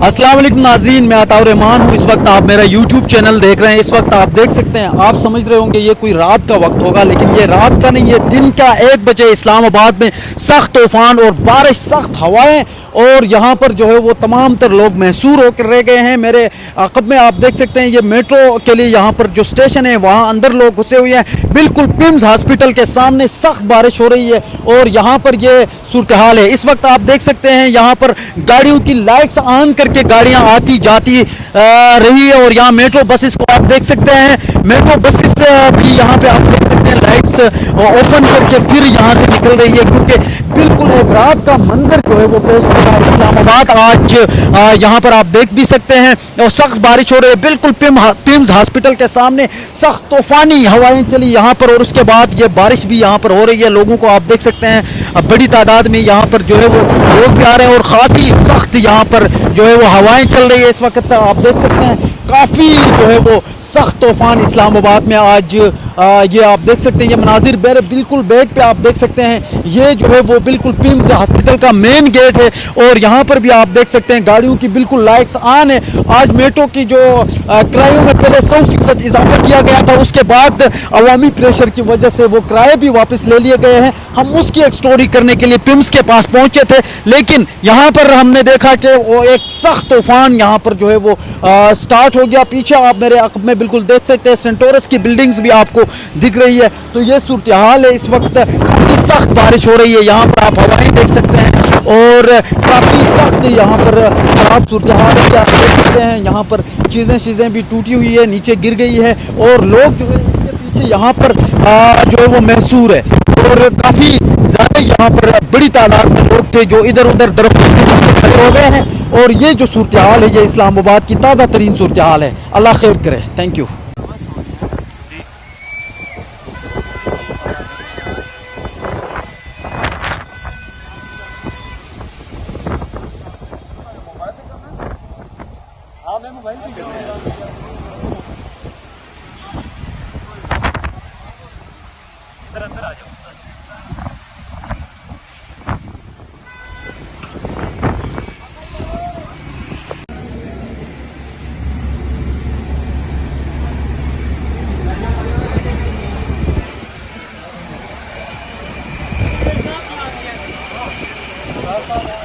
अस्सलाम वालेकुम नाज़रीन, मैं अताउर रहमान हूँ। इस वक्त आप मेरा YouTube चैनल देख रहे हैं। इस वक्त आप देख सकते हैं, आप समझ रहे होंगे ये कोई रात का वक्त होगा, लेकिन ये रात का नहीं, ये दिन का 1 बजे इस्लामाबाद में सख्त तूफान और बारिश, सख्त हवाएं, और यहाँ पर जो है वो तमाम तर लोग महसूर होकर रह गए हैं। मेरे अक़ब में आप देख सकते हैं, ये मेट्रो के लिए यहाँ पर जो स्टेशन है वहाँ अंदर लोग घुसे हुए हैं। बिल्कुल पिम्स हॉस्पिटल के सामने सख्त बारिश हो रही है और यहाँ पर ये सूरत हाल है। इस वक्त आप देख सकते हैं यहाँ पर गाड़ियों की लाइट्स ऑन करके गाड़ियाँ आती जाती रही है, और यहाँ मेट्रो बसेस को आप देख सकते हैं। मेट्रो बसेस भी यहाँ पे आप देख सकते हैं लाइट्स ओपन करके फिर यहाँ से निकल रही है, क्योंकि बिल्कुल एक रात का मंजर जो है वो पेश हो रहा है इस्लामाबाद आज। यहाँ पर आप देख भी सकते हैं और सख्त बारिश हो रही है। बिल्कुल पिम्स हॉस्पिटल के सामने सख्त तूफानी हवाएं चली यहाँ पर, और उसके बाद ये बारिश भी यहाँ पर हो रही है। लोगों को आप देख सकते हैं बड़ी तादाद में यहाँ पर जो है वो लोग भी आ रहे हैं, और खासी सख्त यहाँ पर जो है वो हवाएं चल रही है इस वक्त। आप देख सकते हैं काफ़ी जो है वो सख्त तूफान इस्लामाबाद में आज। ये आप देख सकते हैं, ये मनाजिर मेरे बिल्कुल बैक पे आप देख सकते हैं। ये जो है वो बिल्कुल पिम्स हॉस्पिटल का मेन गेट है, और यहाँ पर भी आप देख सकते हैं गाड़ियों की बिल्कुल लाइट्स ऑन है। आज मेट्रो की जो किरायों में पहले 100% इजाफा किया गया था, उसके बाद अवामी प्रेशर की वजह से वो किराए भी वापस ले लिए गए हैं। हम उसकी एक स्टोरी करने के लिए पिम्स के पास पहुंचे थे, लेकिन यहाँ पर हमने देखा कि वो एक सख्त तूफान यहाँ पर जो है वो स्टार्ट हो गया। पीछे आप मेरे अक़ब में बिल्कुल देख सकते हैं सेंटोरस की बिल्डिंग्स भी आपको दिख रही है। तो ये सूरत हाल है इस वक्त। काफ़ी सख्त बारिश हो रही है, यहाँ पर आप हवाएं देख सकते हैं, और काफ़ी सख्त यहाँ पर आप सूरत हाल है आप देख सकते हैं। यहाँ पर चीज़ें भी टूटी हुई है, नीचे गिर गई है, और लोग जो है इसके पीछे यहाँ पर जो है वो महसूर है, और काफ़ी ज़्यादा यहाँ पर बड़ी तादाद में लोग थे जो इधर उधर दरख्तों के खड़े हो गए हैं। और ये जो सूरत हाल है, ये इस्लामाबाद की ताज़ा तरीन सूरत हाल है। अल्लाह खैर करे। Thank you. हाँ मैं मोबाइल भी कर रहा हूँ। इधर अंदर आ जाओ। साथ आ गया।